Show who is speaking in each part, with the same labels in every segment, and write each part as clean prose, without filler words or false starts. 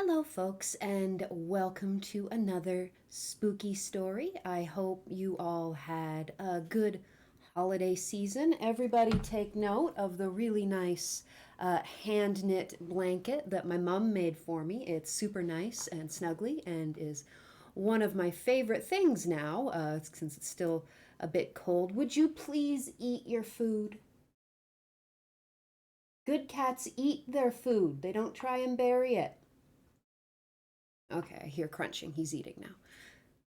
Speaker 1: Hello, folks, and welcome to another spooky story. I hope you all had a good holiday season. Everybody take note of the really nice hand knit blanket that my mom made for me. It's super nice and snuggly and is one of my favorite things now since it's still a bit cold. Would you please eat your food? Good cats eat their food, they don't try and bury it. Okay, I hear crunching. He's eating now.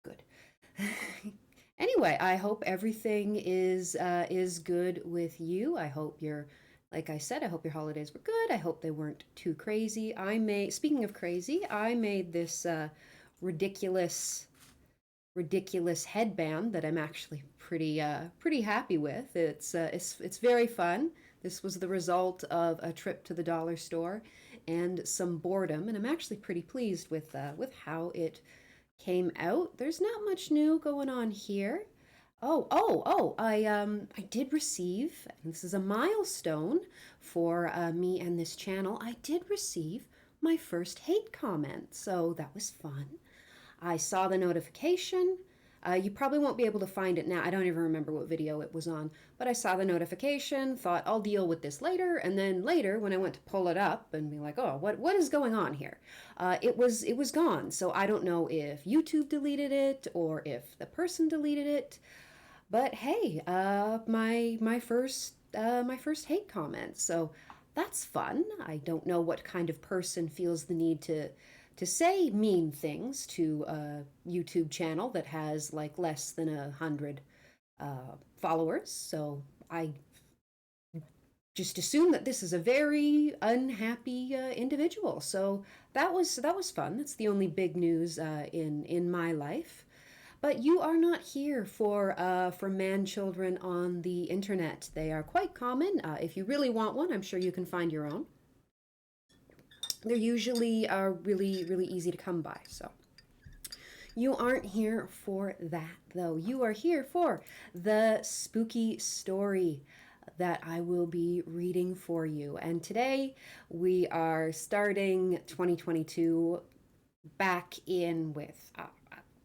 Speaker 1: Good. Anyway, I hope everything is good with you. I hope like I said, I hope your holidays were good. I hope they weren't too crazy. Speaking of crazy, I made this ridiculous ridiculous headband that I'm actually pretty happy with. It's very fun. This was the result of a trip to the dollar store and some boredom, and I'm actually pretty pleased with how it came out. There's not much new going on here. I did receive, this is a milestone for me and this channel. I did receive my first hate comment, so that was fun. I saw the notification. You probably won't be able to find it now. I don't even remember what video it was on, but I saw the notification, thought I'll deal with this later, and then later when I went to pull it up and be like, oh, what is going on here? It was gone. So I don't know if YouTube deleted it or if the person deleted it. But hey, my first hate comment. So that's fun. I don't know what kind of person feels the need to say mean things to a YouTube channel that has like less than 100 followers. So I just assume that this is a very unhappy individual. So that was fun. That's the only big news in my life. But you are not here for man children on the internet. They are quite common. If you really want one, I'm sure you can find your own. They're usually really easy to come by. So you aren't here for that, though. You are here for the spooky story that I will be reading for you. And today we are starting 2022 back in with a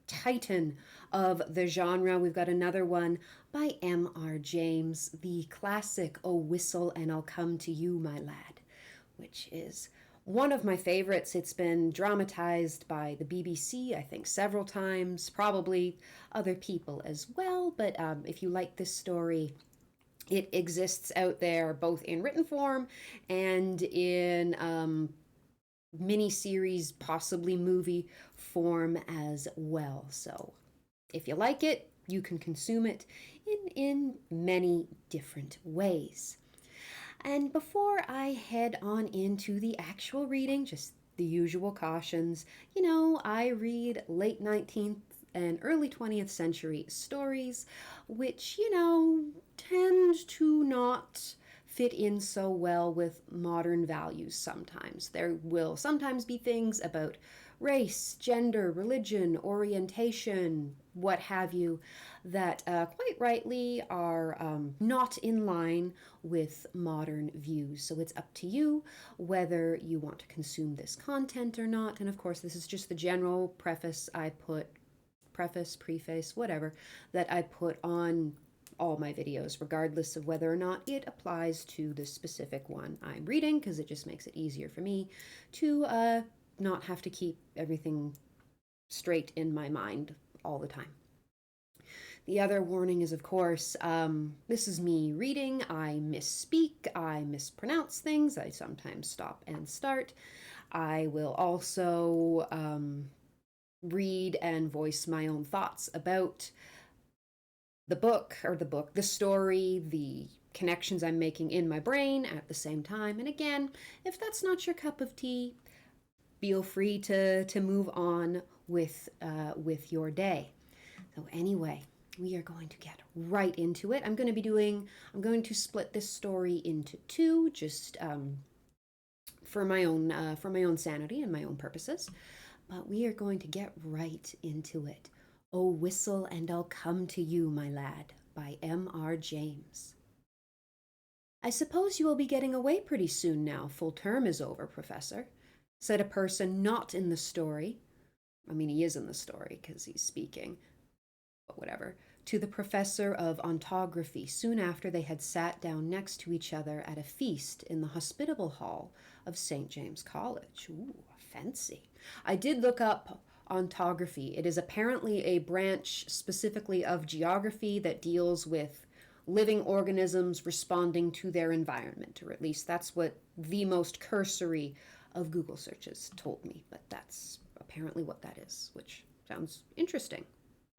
Speaker 1: titan of the genre. We've got another one by M.R. James, the classic "Oh Whistle and I'll Come to You, My Lad," which is one of my favorites. It's been dramatized by the BBC, I think, several times, probably other people as well. But if you like this story, it exists out there both in written form and in mini-series, possibly movie form as well. So if you like it, you can consume it in many different ways. And before I head on into the actual reading, just the usual cautions, I read late 19th and early 20th century stories, which, tend to not fit in so well with modern values sometimes. There will sometimes be things about race, gender, religion, orientation, what have you, that quite rightly are not in line with modern views. So it's up to you whether you want to consume this content or not. And of course, this is just the general preface, preface, whatever, that I put on all my videos, regardless of whether or not it applies to the specific one I'm reading, because it just makes it easier for me to not have to keep everything straight in my mind all the time. The other warning is, of course, this is me reading. I misspeak, I mispronounce things, I sometimes stop and start. I will also read and voice my own thoughts about the story, the connections I'm making in my brain at the same time. And again, if that's not your cup of tea, feel free to move on with your day. So anyway, we are going to get right into it. I'm going to split this story into two, just for my own sanity and my own purposes. But we are going to get right into it. "Oh, Whistle and I'll Come to You, My Lad" by M.R. James. "I suppose you will be getting away pretty soon now. Full term is over, Professor." said a person not in the story. I mean, he is in the story because he's speaking, but whatever. To the professor of ontography soon after they had sat down next to each other at a feast in the hospitable hall of St. James College. Ooh, fancy. I did look up ontography. It is apparently a branch specifically of geography that deals with living organisms responding to their environment, or at least that's what the most cursory of Google searches told me. But that's apparently what that is, which sounds interesting,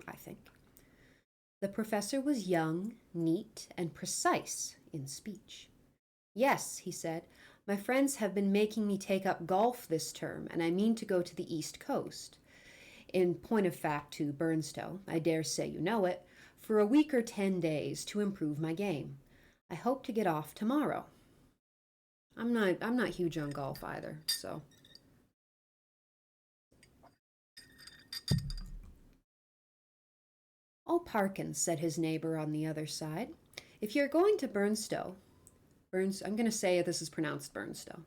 Speaker 1: I think. The professor was young, neat, and precise in speech. Yes, he said, my friends have been making me take up golf this term, and I mean to go to the East Coast. In point of fact, to Burnstow, I dare say you know it, for a week or 10 days to improve my game. I hope to get off tomorrow. I'm not huge on golf either, so. Oh, Parkins, said his neighbor on the other side, if you're going to Burnstow, I'm going to say this is pronounced Burnstow,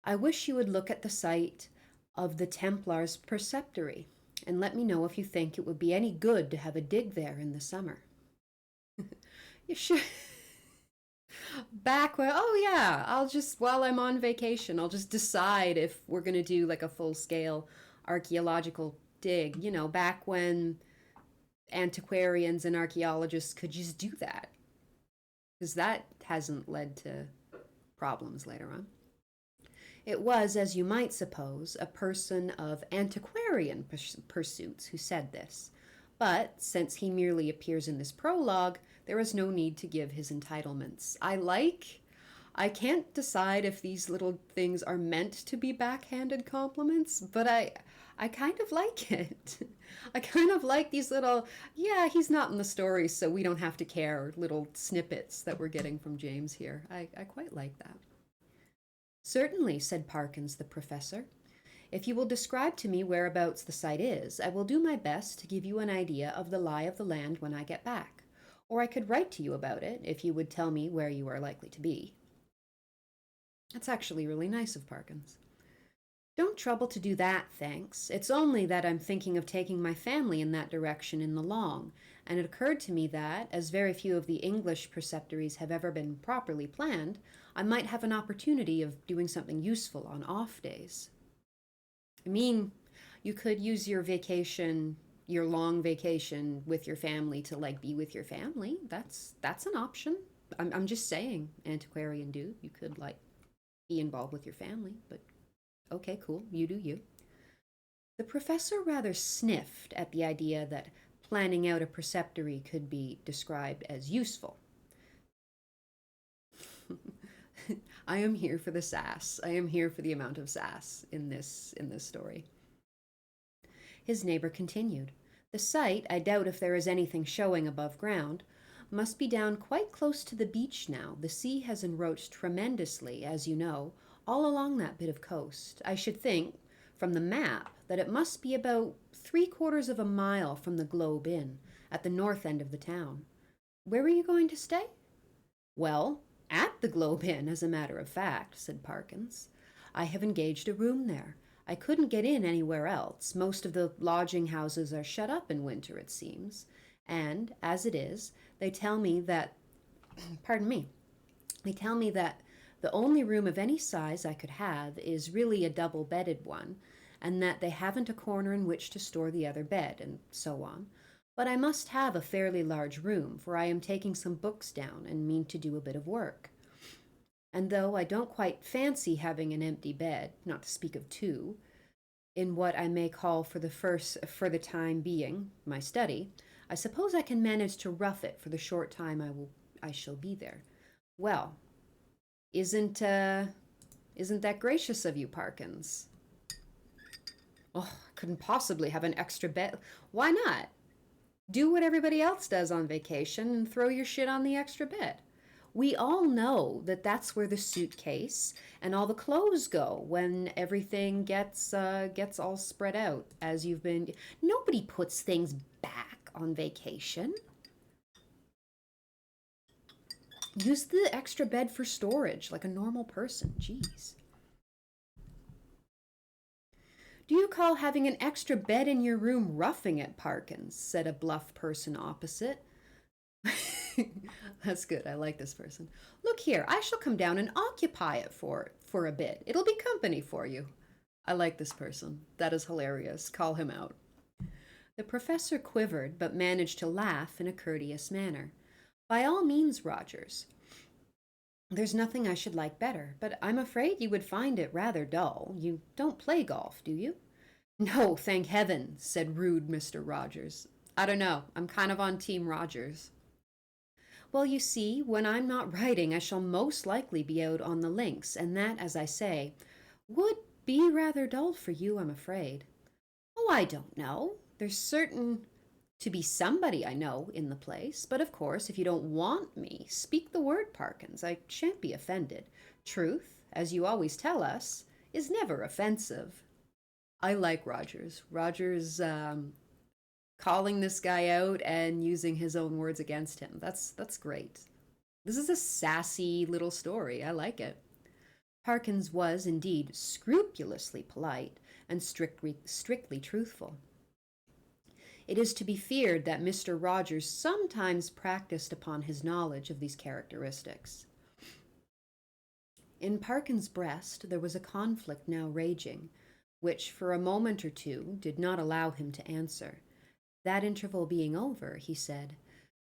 Speaker 1: I wish you would look at the site of the Templars' preceptory and let me know if you think it would be any good to have a dig there in the summer. You should. Back where, oh yeah, I'll just, while I'm on vacation, I'll just decide if we're going to do like a full scale archaeological dig, back when antiquarians and archaeologists could just do that. Because that hasn't led to problems later on. It was, as you might suppose, a person of antiquarian pursuits who said this. But since he merely appears in this prologue, there is no need to give his entitlements. I can't decide if these little things are meant to be backhanded compliments, but I kind of like it. I kind of like these little, yeah, he's not in the story, so we don't have to care, little snippets that we're getting from James here. I quite like that. Certainly, said Parkins the professor. If you will describe to me whereabouts the site is, I will do my best to give you an idea of the lie of the land when I get back. Or I could write to you about it, if you would tell me where you are likely to be. That's actually really nice of Parkins. Don't trouble to do that, thanks. It's only that I'm thinking of taking my family in that direction in the long, and it occurred to me that, as very few of the English preceptories have ever been properly planned, I might have an opportunity of doing something useful on off days. I mean, you could use your vacation, your long vacation with your family to like be with your family. That's an option. I'm just saying, antiquarian dude, you could like be involved with your family, but okay, cool, you do you. The professor rather sniffed at the idea that planning out a preceptory could be described as useful. I am here for the sass. I am here for the amount of sass in this story. His neighbor continued. The site, I doubt if there is anything showing above ground, must be down quite close to the beach now. The sea has encroached tremendously, as you know, all along that bit of coast. I should think, from the map, that it must be about 3/4 of a mile from the Globe Inn, at the north end of the town. Where are you going to stay? Well, at the Globe Inn, as a matter of fact, said Parkins. I have engaged a room there. I couldn't get in anywhere else. Most of the lodging houses are shut up in winter, it seems. And, as it is, they tell me that, pardon me, they tell me that the only room of any size I could have is really a double-bedded one, and that they haven't a corner in which to store the other bed, and so on. But I must have a fairly large room, for I am taking some books down and mean to do a bit of work. And though I don't quite fancy having an empty bed, not to speak of two, in what I may call for the time being, my study, I suppose I can manage to rough it for the short time I shall be there. Well, isn't that gracious of you, Parkins? Oh, I couldn't possibly have an extra bed. Why not? Do what everybody else does on vacation and throw your shit on the extra bed. We all know that that's where the suitcase and all the clothes go when everything gets all spread out as you've been. Nobody puts things back on vacation. Use the extra bed for storage like a normal person. Jeez. Do you call having an extra bed in your room roughing it, Parkins? Said a bluff person opposite. That's good. I like this person. Look here, I shall come down and occupy it for a bit. It'll be company for you. I like this person. That is hilarious. Call him out. The professor quivered, but managed to laugh in a courteous manner. By all means, Rogers. There's nothing I should like better, but I'm afraid you would find it rather dull. You don't play golf, do you? No, thank heaven, said rude Mr. Rogers. I don't know. I'm kind of on Team Rogers. Well, you see, when I'm not writing, I shall most likely be out on the links, and that, as I say, would be rather dull for you, I'm afraid. Oh, I don't know. There's certain to be somebody I know in the place, but of course, if you don't want me, speak the word, Parkins. I shan't be offended. Truth, as you always tell us, is never offensive. I like Rogers. Rogers calling this guy out and using his own words against him. That's great. This is a sassy little story. I like it. Parkins was indeed scrupulously polite and strictly truthful. It is to be feared that Mr. Rogers sometimes practiced upon his knowledge of these characteristics. In Parkins' breast there was a conflict now raging, which for a moment or two did not allow him to answer. That interval being over, he said,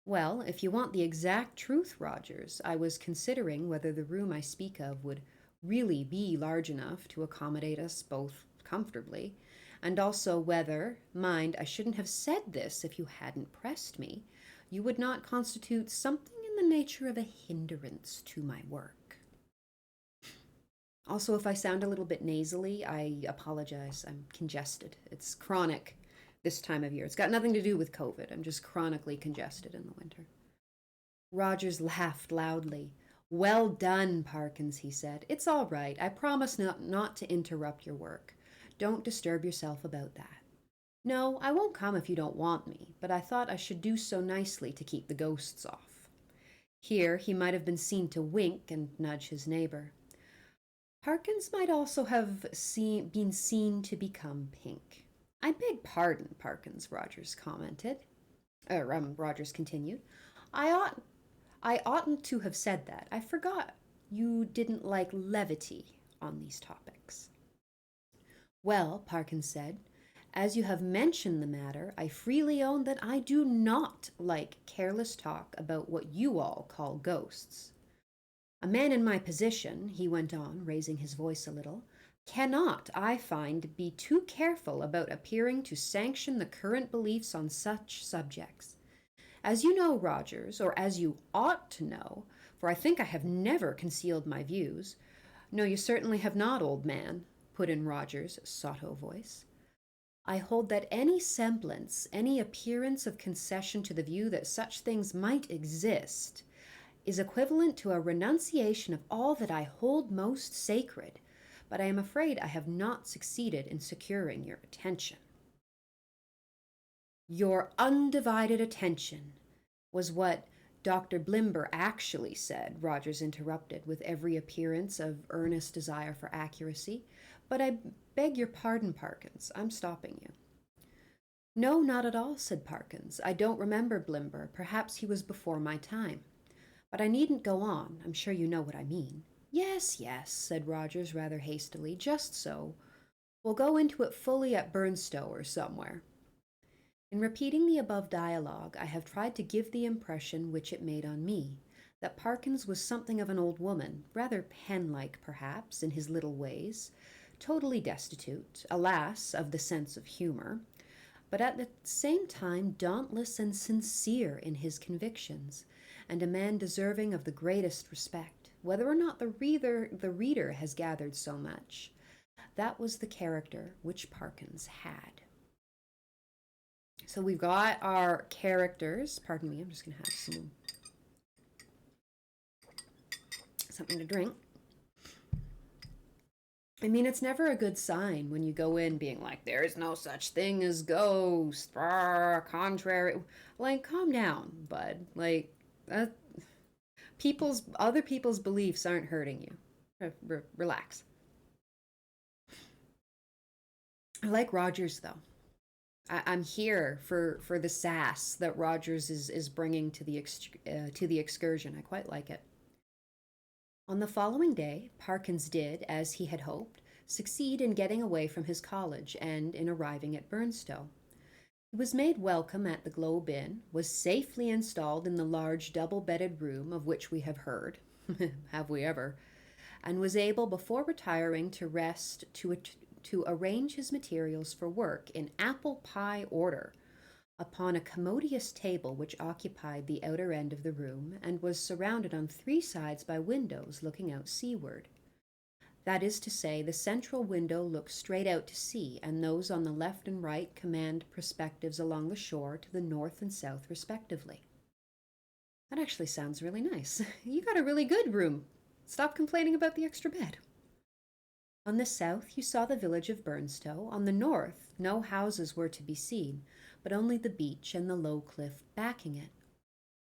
Speaker 1: Well, if you want the exact truth, Rogers, I was considering whether the room I speak of would really be large enough to accommodate us both comfortably, and also whether, mind, I shouldn't have said this if you hadn't pressed me, you would not constitute something in the nature of a hindrance to my work. Also, if I sound a little bit nasally, I apologize. I'm congested. It's chronic this time of year. It's got nothing to do with COVID. I'm just chronically congested in the winter. Rogers laughed loudly. Well done, Parkins, he said. It's all right. I promise not to interrupt your work. Don't disturb yourself about that. No, I won't come if you don't want me, but I thought I should do so nicely to keep the ghosts off. Here he might have been seen to wink and nudge his neighbor. Parkins might also have been seen to become pink. I beg pardon, Parkins, Rogers commented. Rogers continued. I oughtn't to have said that. I forgot you didn't like levity on these topics. Well, Parkins said, as you have mentioned the matter, I freely own that I do not like careless talk about what you all call ghosts. A man in my position, he went on, raising his voice a little, cannot, I find, be too careful about appearing to sanction the current beliefs on such subjects. As you know, Rogers, or as you ought to know, for I think I have never concealed my views. No, you certainly have not, old man, put in Rogers' sotto voice. I hold that any semblance, any appearance of concession to the view that such things might exist, is equivalent to a renunciation of all that I hold most sacred, but I am afraid I have not succeeded in securing your attention. Your undivided attention was what Dr. Blimber actually said, Rogers interrupted, with every appearance of earnest desire for accuracy. But I beg your pardon, Parkins. I'm stopping you. No, not at all, said Parkins. I don't remember Blimber. Perhaps he was before my time. But I needn't go on. I'm sure you know what I mean. Yes, yes, said Rogers rather hastily. Just so. We'll go into it fully at Burnstow or somewhere. In repeating the above dialogue, I have tried to give the impression which it made on me, that Parkins was something of an old woman, rather pen-like perhaps in his little ways, totally destitute, alas, of the sense of humor, but at the same time dauntless and sincere in his convictions, and a man deserving of the greatest respect, whether or not the reader has gathered so much. That was the character which Parkins had. So we've got our characters. Pardon me, I'm just going to have something to drink. I mean, it's never a good sign when you go in being like, there is no such thing as ghosts, contrary. Like, calm down, bud. Like, other people's beliefs aren't hurting you. Relax. I like Rogers though. I'm here for the sass that Rogers is bringing to the excursion. I quite like it. On the following day, Parkins did, as he had hoped, succeed in getting away from his college and in arriving at Burnstow. He was made welcome at the Globe Inn, was safely installed in the large double-bedded room of which we have heard, have we ever, and was able before retiring to rest to arrange his materials for work in apple pie order upon a commodious table which occupied the outer end of the room and was surrounded on three sides by windows looking out seaward. That is to say, the central window looks straight out to sea, and those on the left and right command perspectives along the shore to the north and south, respectively. That actually sounds really nice. You got a really good room. Stop complaining about the extra bed. On the south, you saw the village of Burnstow. On the north, no houses were to be seen, but only the beach and the low cliff backing it.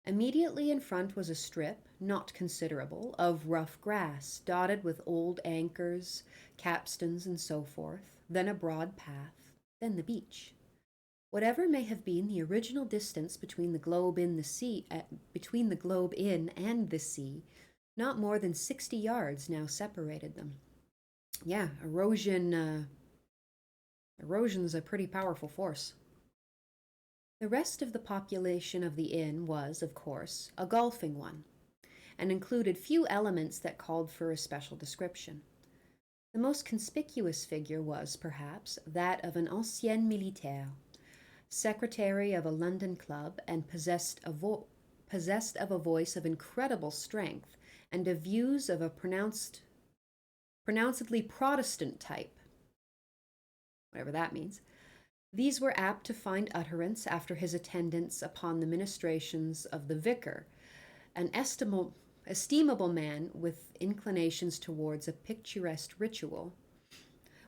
Speaker 1: Immediately in front was a strip, not considerable, of rough grass, dotted with old anchors, capstans, and so forth, then a broad path, then the beach. Whatever may have been the original distance between the globe in the sea, between the globe in and the sea, not more than 60 yards now separated them. Yeah, erosion's a pretty powerful force. The rest of the population of the inn was, of course, a golfing one, and included few elements that called for a special description. The most conspicuous figure was, perhaps, that of an ancien militaire, secretary of a London club, and possessed of a voice of incredible strength and of views of a pronouncedly Protestant type, whatever that means. These were apt to find utterance after his attendance upon the ministrations of the vicar, an estimable man with inclinations towards a picturesque ritual,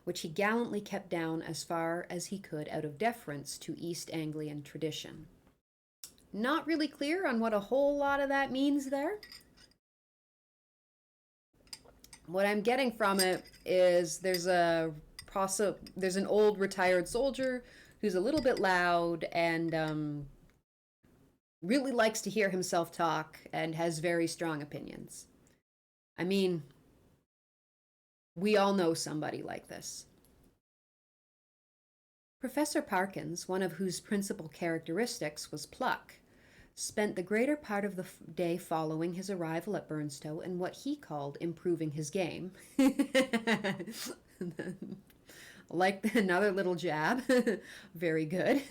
Speaker 1: which he gallantly kept down as far as he could out of deference to East Anglian tradition. Not really clear on what a whole lot of that means there. What I'm getting from it is there's an old retired soldier who's a little bit loud and really likes to hear himself talk and has very strong opinions. I mean, we all know somebody like this. Professor Parkins, one of whose principal characteristics was pluck, spent the greater part of the day following his arrival at Burnstow in what he called improving his game. Like another little jab. Very good.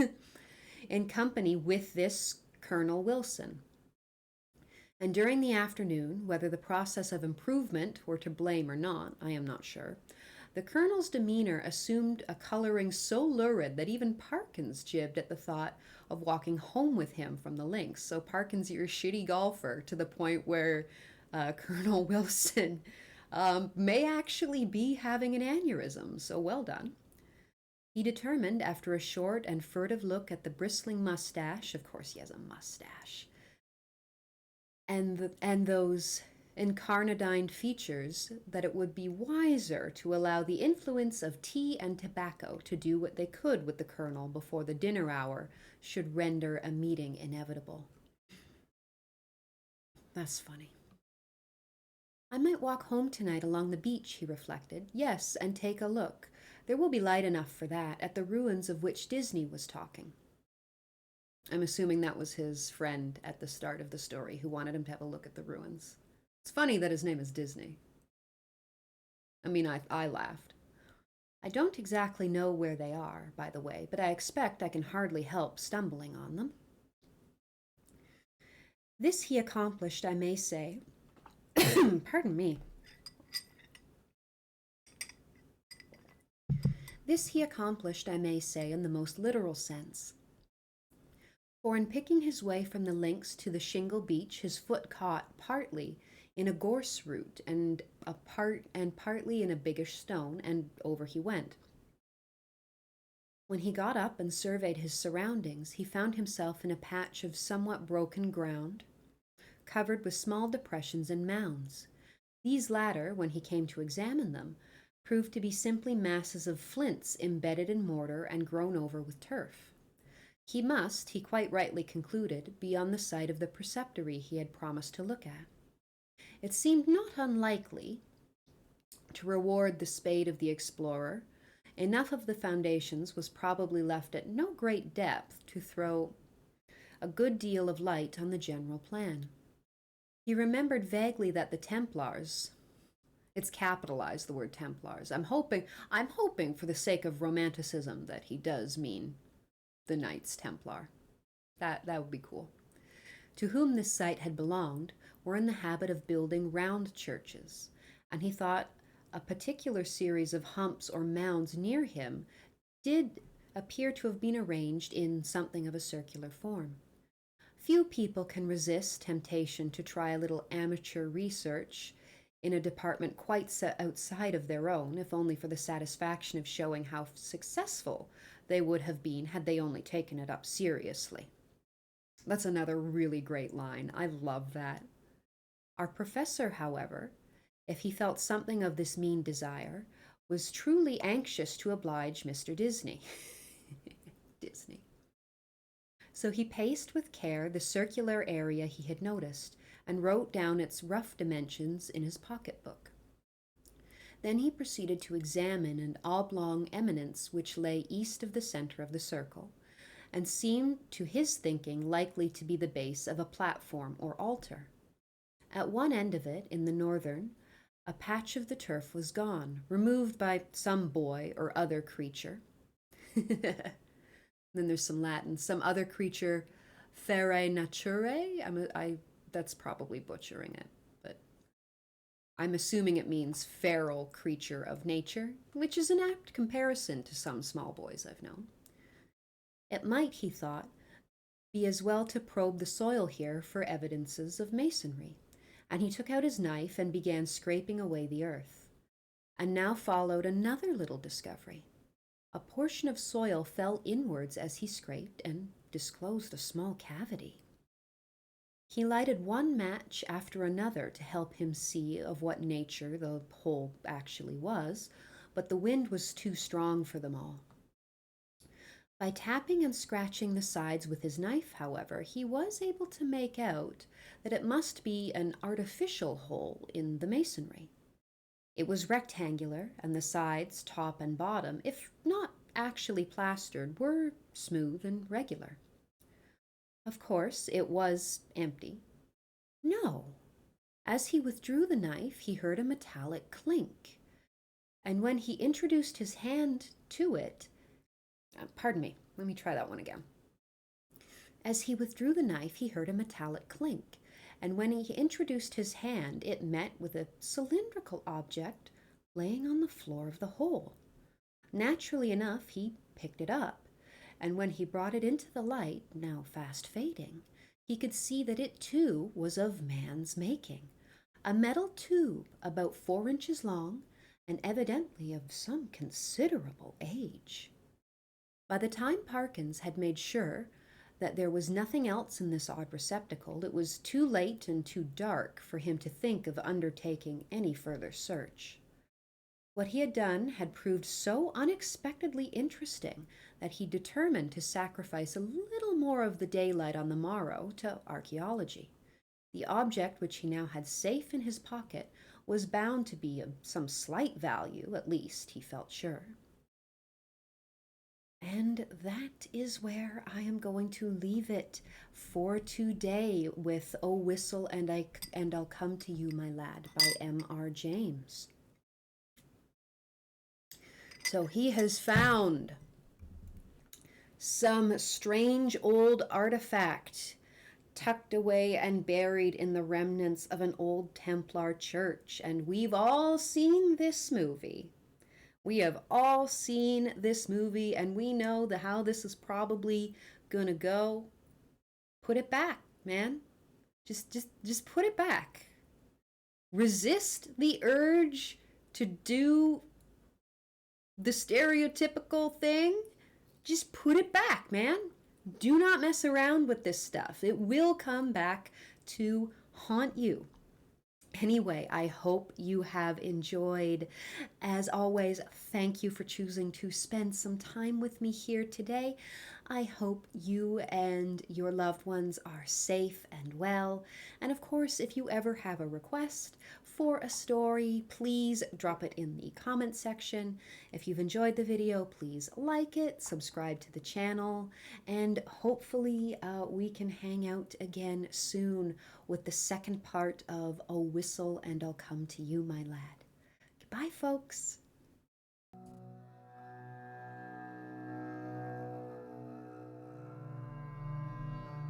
Speaker 1: In company with this Colonel Wilson. And during the afternoon, whether the process of improvement were to blame or not, I am not sure, the Colonel's demeanor assumed a coloring so lurid that even Parkins jibbed at the thought of walking home with him from the links. So Parkins, you're a shitty golfer to the point where Colonel Wilson may actually be having an aneurysm. So well done. He determined, after a short and furtive look at the bristling mustache, of course he has a mustache, and those incarnadine features, that it would be wiser to allow the influence of tea and tobacco to do what they could with the Colonel before the dinner hour should render a meeting inevitable. That's funny. I might walk home tonight along the beach, he reflected. Yes, and take a look. There will be light enough for that, at the ruins of which Disney was talking. I'm assuming that was his friend at the start of the story who wanted him to have a look at the ruins. It's funny that his name is Disney. I mean, I laughed. I don't exactly know where they are, by the way, but I expect I can hardly help stumbling on them. This he accomplished, I may say, pardon me. This he accomplished, I may say, in the most literal sense. For in picking his way from the links to the shingle beach, his foot caught partly in a gorse root and partly in a biggish stone, and over he went. When he got up and surveyed his surroundings, he found himself in a patch of somewhat broken ground, covered with small depressions and mounds. These latter, when he came to examine them, proved to be simply masses of flints embedded in mortar and grown over with turf. He must, he quite rightly concluded, be on the site of the preceptory he had promised to look at. It seemed not unlikely, to reward the spade of the explorer, enough of the foundations was probably left at no great depth to throw a good deal of light on the general plan. He remembered vaguely that the Templars, it's capitalized, the word Templars. I'm hoping for the sake of romanticism that he does mean the Knights Templar. That would be cool. To whom this site had belonged, were in the habit of building round churches, and he thought a particular series of humps or mounds near him did appear to have been arranged in something of a circular form. Few people can resist temptation to try a little amateur research in a department quite set outside of their own, if only for the satisfaction of showing how successful they would have been had they only taken it up seriously. That's another really great line. I love that. Our professor, however, if he felt something of this mean desire, was truly anxious to oblige Mr. Disney. Disney. So he paced with care the circular area he had noticed, and wrote down its rough dimensions in his pocketbook. Then he proceeded to examine an oblong eminence which lay east of the center of the circle, and seemed to his thinking likely to be the base of a platform or altar. At one end of it, in the northern, a patch of the turf was gone, removed by some boy or other creature. Then there's some Latin, some other creature, fere nature. That's probably butchering it, but I'm assuming it means feral creature of nature, which is an apt comparison to some small boys I've known. It might, he thought, be as well to probe the soil here for evidences of masonry, and he took out his knife and began scraping away the earth. And now followed another little discovery. A portion of soil fell inwards as he scraped and disclosed a small cavity. He lighted one match after another to help him see of what nature the hole actually was, but the wind was too strong for them all. By tapping and scratching the sides with his knife, however, he was able to make out that it must be an artificial hole in the masonry. It was rectangular, and the sides, top and bottom, if not actually plastered, were smooth and regular. Of course, it was empty. No. As he withdrew the knife, he heard a metallic clink, and when he introduced his hand to it, pardon me, let me try that one again. As he withdrew the knife, he heard a metallic clink, and when he introduced his hand, it met with a cylindrical object laying on the floor of the hole. Naturally enough, he picked it up, and when he brought it into the light, now fast fading, he could see that it too was of man's making, a metal tube about 4 inches long, and evidently of some considerable age. By the time Parkins had made sure that there was nothing else in this odd receptacle, it was too late and too dark for him to think of undertaking any further search. What he had done had proved so unexpectedly interesting that he determined to sacrifice a little more of the daylight on the morrow to archaeology. The object which he now had safe in his pocket was bound to be of some slight value, at least, he felt sure. And that is where I am going to leave it for today with "Oh Whistle and I'll Come to You, My Lad" by M.R. James. So he has found some strange old artifact tucked away and buried in the remnants of an old Templar church, and we've all seen this movie. We have all seen this movie, and we know how this is probably gonna go. Put it back, man. Just put it back. Resist the urge to do the stereotypical thing. Just put it back, man. Do not mess around with this stuff. It will come back to haunt you. Anyway, I hope you have enjoyed. As always, thank you for choosing to spend some time with me here today. I hope you and your loved ones are safe and well. And of course, if you ever have a request for a story, please drop it in the comment section. If you've enjoyed the video, please like it, subscribe to the channel, and hopefully we can hang out again soon with the second part of "Oh Whistle and I'll Come to You, My Lad." Goodbye, folks.